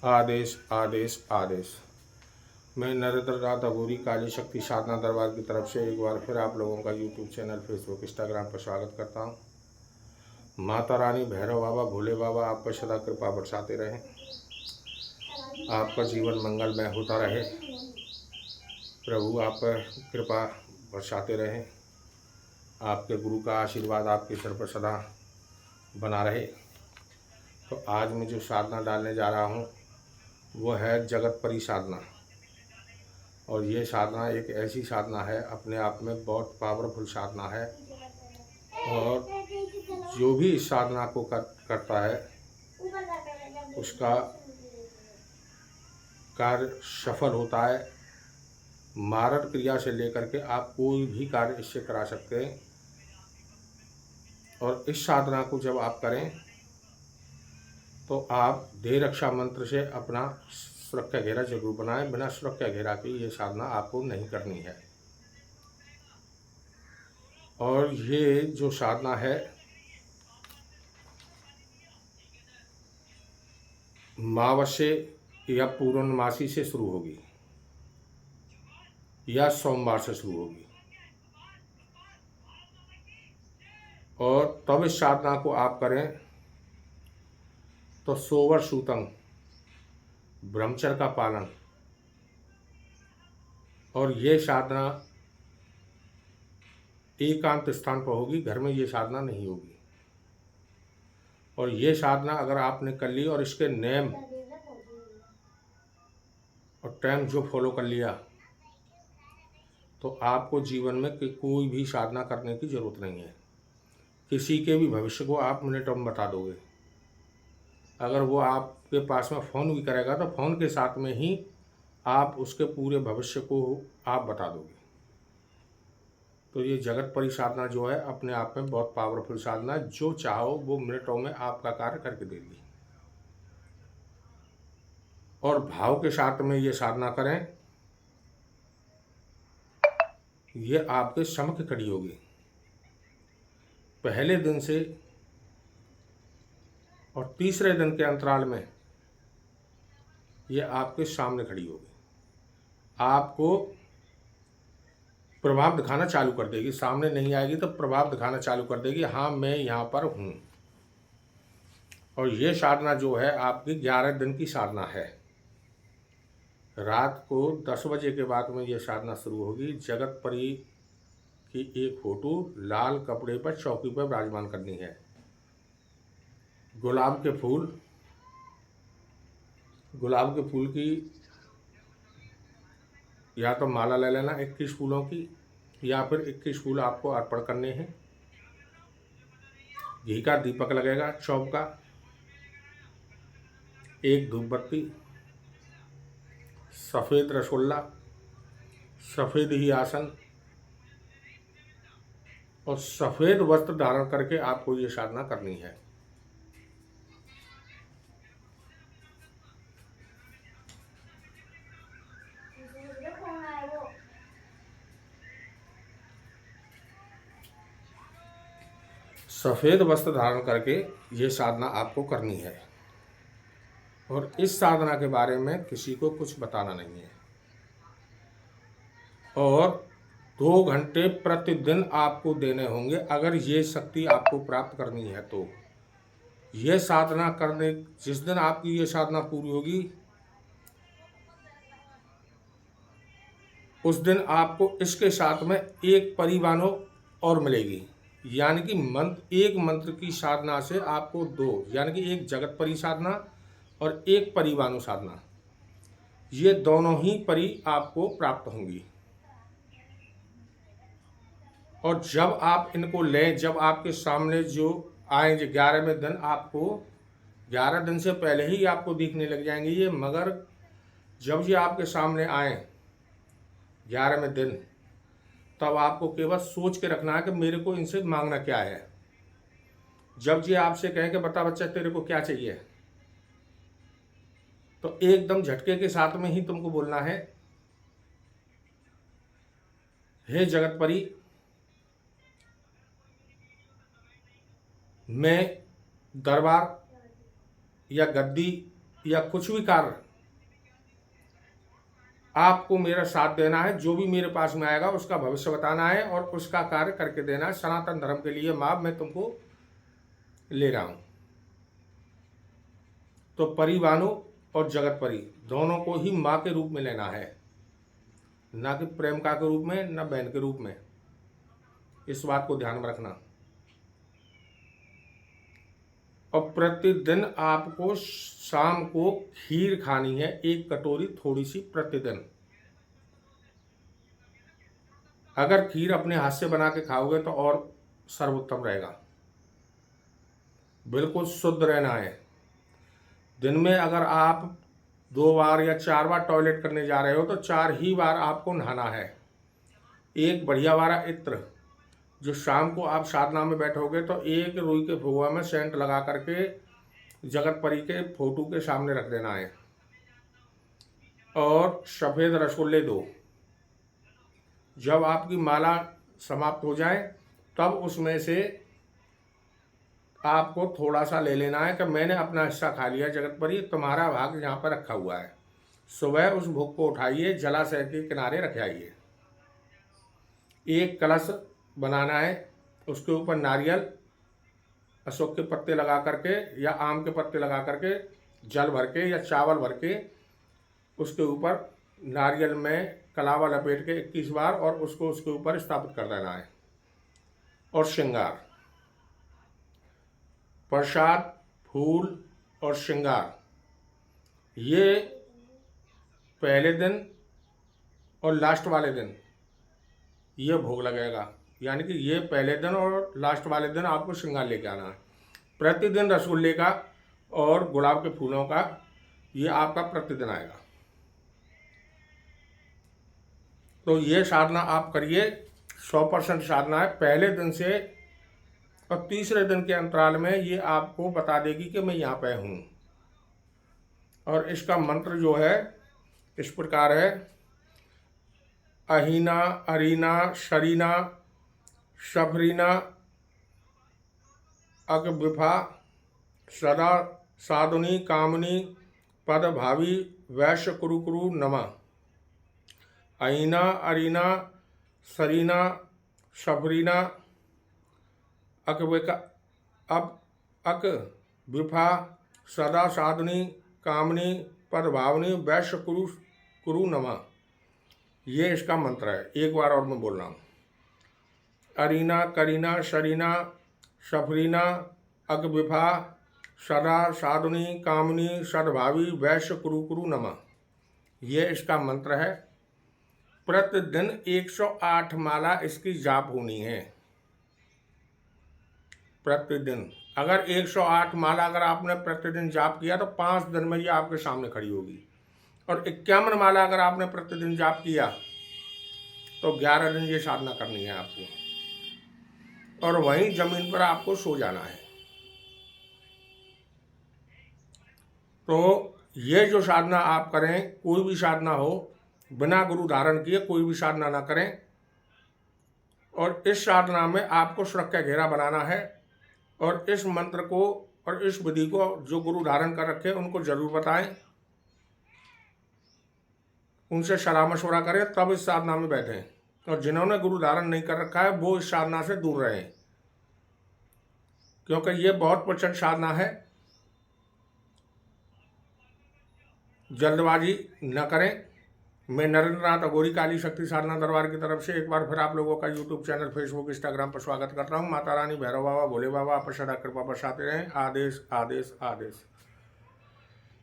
आदेश आदेश आदेश। मैं नरेंद्र नाथ अघोरी काली शक्ति साधना दरबार की तरफ से एक बार फिर आप लोगों का यूट्यूब चैनल, फेसबुक, इंस्टाग्राम पर स्वागत करता हूँ। माता रानी, भैरव बाबा, भोले बाबा आप पर सदा कृपा बरसाते रहें, आपका जीवन मंगलमय होता रहे। प्रभु आप पर कृपा बरसाते रहें, आपके गुरु का आशीर्वाद आपके सर पर सदा बना रहे। तो आज मैं जो साधना डालने जा रहा हूँ वो है जगत परी साधना। और ये साधना एक ऐसी साधना है, अपने आप में बहुत पावरफुल साधना है। और जो भी इस साधना को करता है उसका कार्य सफल होता है। मारण क्रिया से लेकर के आप कोई भी कार्य इससे करा सकते हैं। और इस साधना को जब आप करें तो आप देह रक्षा मंत्र से अपना सुरक्षा घेरा जरूर बनाएं। बिना सुरक्षा घेरा की ये साधना आपको नहीं करनी है। और ये जो साधना है अमावस्या या पूर्णमासी से शुरू होगी या सोमवार से शुरू होगी। और तब इस साधना को आप करें तो सोवर सूतंग, ब्रह्मचर्य का पालन। और ये साधना एकांत स्थान पर होगी, घर में ये साधना नहीं होगी। और ये साधना अगर आपने कर ली और इसके नेम और टाइम जो फॉलो कर लिया तो आपको जीवन में कोई भी साधना करने की ज़रूरत नहीं है। किसी के भी भविष्य को आप मिनटों में बता दोगे। अगर वो आपके पास में फ़ोन भी करेगा तो फ़ोन के साथ में ही आप उसके पूरे भविष्य को आप बता दोगे। तो ये जगत परी साधना जो है अपने आप में बहुत पावरफुल साधना है। जो चाहो वो मिनटों में आपका कार्य करके देगी। और भाव के साथ में ये साधना करें, ये आपके समक्ष खड़ी होगी। पहले दिन से और तीसरे दिन के अंतराल में ये आपके सामने खड़ी होगी। आपको प्रभाव दिखाना चालू कर देगी। सामने नहीं आएगी तो प्रभाव दिखाना चालू कर देगी, हाँ मैं यहाँ पर हूँ। और ये साधना जो है आपकी 11 दिन की साधना है। रात को 10 बजे के बाद में ये साधना शुरू होगी। जगत परी की एक फोटो लाल कपड़े पर चौकी पर विराजमान करनी है। गुलाब के फूल की या तो माला ले लेना 21 फूलों की, या फिर 21 फूल आपको अर्पण करने हैं। घी का दीपक लगेगा चौक का, एक धूप बत्ती, सफ़ेद रसगुल्ला, सफ़ेद ही आसन और सफ़ेद वस्त्र धारण करके आपको ये साधना करनी है। सफ़ेद वस्त्र धारण करके ये साधना आपको करनी है। और इस साधना के बारे में किसी को कुछ बताना नहीं है। और 2 घंटे प्रतिदिन आपको देने होंगे अगर ये शक्ति आपको प्राप्त करनी है। तो ये साधना करने, जिस दिन आपकी ये साधना पूरी होगी उस दिन आपको इसके साथ में एक परिवानो और मिलेगी। यानी कि एक मंत्र की साधना से आपको 2, यानी कि एक जगत परी साधना और एक परिवानो साधना, ये दोनों ही परी आपको प्राप्त होंगी। और जब आप इनको लें, जब आपके सामने जो आएंगे 11वें दिन, आपको 11 दिन से पहले ही आपको दिखने लग जाएंगे ये। मगर जब ये आपके सामने आए 11वें दिन, तब आपको केवल सोच के रखना है कि मेरे को इनसे मांगना क्या है। जब ये आपसे कहें कि बता बच्चा तेरे को क्या चाहिए, तो एकदम झटके के साथ में ही तुमको बोलना है, हे जगत परी, मैं दरबार या गद्दी या कुछ भी कार्य आपको मेरा साथ देना है। जो भी मेरे पास में आएगा उसका भविष्य बताना है और उसका कार्य करके देना है। सनातन धर्म के लिए माँ मैं तुमको ले रहा हूँ। तो परी बानो और जगत परी दोनों को ही माँ के रूप में लेना है, ना कि प्रेमिका के रूप में, ना बहन के रूप में। इस बात को ध्यान में रखना। और प्रतिदिन आपको शाम को खीर खानी है, 1 कटोरी थोड़ी सी प्रतिदिन। अगर खीर अपने हाथ से बना के खाओगे तो और सर्वोत्तम रहेगा। बिल्कुल शुद्ध रहना है। दिन में अगर आप 2 बार या 4 बार टॉयलेट करने जा रहे हो तो 4 ही बार आपको नहाना है। एक बढ़िया वाला इत्र जो शाम को आप साधना में बैठोगे तो एक रुई के फुआ में सेंट लगा करके जगत परी के फोटो के सामने रख देना है। और सफ़ेद रसगुल्ले 2। जब आपकी माला समाप्त हो जाए तब उसमें से आपको थोड़ा सा ले लेना है कि मैंने अपना हिस्सा खा लिया जगत परी, तुम्हारा भाग यहाँ पर रखा हुआ है। सुबह उस भोग को उठाइए, जलाशय के किनारे रख आइए। एक कलश बनाना है, उसके ऊपर नारियल, अशोक के पत्ते लगा करके या आम के पत्ते लगा करके जल भर के या चावल भर के उसके ऊपर नारियल में कलावा लपेट के 21 बार और उसको उसके ऊपर स्थापित कर देना है। और श्रृंगार, प्रसाद, फूल और श्रृंगार ये पहले दिन और लास्ट वाले दिन ये भोग लगेगा। यानी कि ये पहले दिन और लास्ट वाले दिन आपको श्रृंगार लेके आना है। प्रतिदिन रसगुल्ले का और गुलाब के फूलों का ये आपका प्रतिदिन आएगा। तो ये साधना आप करिए, 100% साधना है। पहले दिन से और तीसरे दिन के अंतराल में ये आपको बता देगी कि मैं यहाँ पे हूँ। और इसका मंत्र जो है इस प्रकार है: अहीना, अरीना, शरीना, शफरीना, अकबिफा, सदा साधुनी, कामनी, पद भावी, वैश्य कुरु नमः। अहीना, अरीना, शरीना, शफरीना, अक विफा, सदा साधनी, कामनी, पद भावनी, वैश्य कुरु नमः। ये इसका मंत्र है। एक बार और मैं बोल रहा हूँ: अरीना, करीना, शरीना, शफरीना, अक विफा, सदा साधुनी, कामनी, सद्भावी, वैश्य कुरु नमः। ये इसका मंत्र है। प्रतिदिन 108 माला इसकी जाप होनी है प्रतिदिन। अगर 108 माला अगर आपने प्रतिदिन जाप किया तो 5 दिन में ये आपके सामने खड़ी होगी। और 51 माला अगर आपने प्रतिदिन जाप किया तो 11 दिन ये साधना करनी है आपको। और वहीं जमीन पर आपको सो जाना है। तो ये जो साधना आप करें, कोई भी साधना हो, बिना गुरु धारण किए कोई भी साधना ना करें। और इस साधना में आपको सुरक्षा घेरा बनाना है। और इस मंत्र को और इस विधि को जो गुरु धारण कर रखे उनको जरूर बताएं, उनसे सलाह मशवरा करें, तब इस साधना में बैठें। और जिन्होंने गुरु धारण नहीं कर रखा है वो इस साधना से दूर रहें, क्योंकि ये बहुत प्रचंड साधना है। जल्दबाजी न करें। मैं नरेंद्र नाथ अघोरी काली शक्ति साधना दरबार की तरफ से एक बार फिर आप लोगों का यूट्यूब चैनल, फेसबुक, इंस्टाग्राम पर स्वागत करता हूँ। माता रानी, भैरव बाबा, भोले बाबा आप सदा कृपा बरसाते रहें। आदेश, आदेश, आदेश।